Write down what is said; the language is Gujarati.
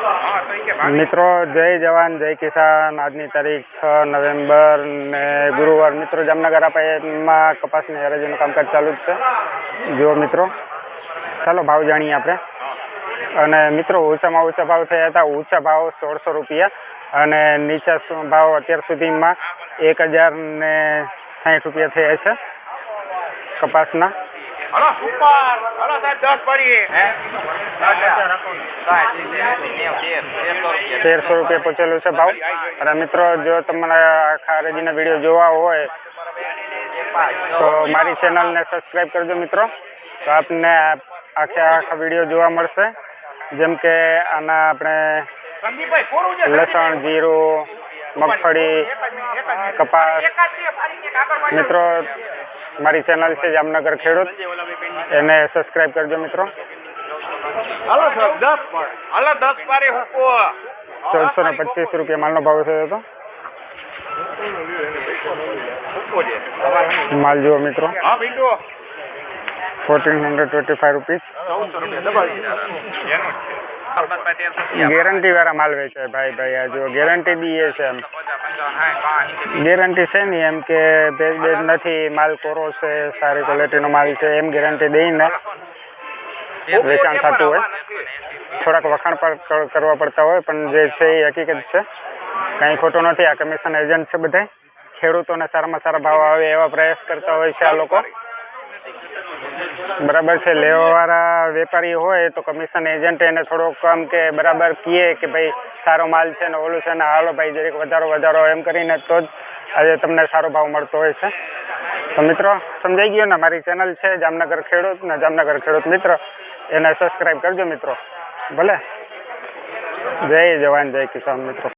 મિત્રો જય જવાન જય કિસાન। આજની તારીખ 6 નવેમ્બર ને ગુરુવાર। મિત્રો જામનગર માં કપાસની હરાજીનું કામકાજ ચાલુ જ છે। જો મિત્રો ચાલો ભાવ જાણીએ આપણે। અને મિત્રો ઊંચામાં ઊંચા ભાવ થયા હતા। ઊંચા ભાવ 1600 રૂપિયા અને નીચા ભાવ અત્યાર સુધીમાં 1060 રૂપિયા થયા છે કપાસના। 1300 રૂપિયા પહોંચેલું છે ભાવ। અને મિત્રો જો તમારે આખા હરાજીના વિડીયો જોવા હોય તો મારી ચેનલને સબસ્ક્રાઈબ કરજો મિત્રો, તો આપને આખા વિડીયો જોવા મળશે। જેમ કે આના આપણે લસણ, જીરું, મગફળી, કપાસ। મિત્રો મારી ચેનલ છે જામનગર ખેડૂત, એને સબસ્ક્રાઈબ કરજો મિત્રો। 1425 રૂપિયા માલનો ભાવ થયો હતો। માલ જુઓ મિત્રો, 1425 રૂપીસ। ગેરંટી વાળા માલ વેચાય ભાઈ। આ જો ગેરંટી દઈએ છે એમ, ગેરંટી છે નહીં એમ કે ભેજ નથી, માલ કોરો છે, સારી ક્વોલિટીનો માલ છે એમ ગેરંટી દઈને વેચાણ થતું હોય। થોડાક વખાણ પણ કરવા પડતા હોય, પણ જે છે એ હકીકત છે, કંઈ ખોટું નથી। આ કમિશન એજન્ટ છે બધા, ખેડૂતોને સારામાં સારા ભાવ આવે એવા પ્રયાસ કરતા હોય છે આ લોકો, બરાબર છે। લેવાવાળા વેપારી હોય તો કમિશન એજન્ટ એને થોડોક આમ કે બરાબર કહે કે ભાઈ સારો માલ છે ને ઓલું છે ને, હાલો ભાઈ જરીક વધારો એમ કરીને તો જ આજે તમને સારો ભાવ મળતો હોય છે। તો મિત્રો સમજાઈ ગયો ને, મારી ચેનલ છે જામનગર ખેડૂત ને જામનગર ખેડૂત મિત્ર, એને સબસ્ક્રાઈબ કરજો મિત્રો। ભલે, જય જવાન જય કિસાન મિત્રો।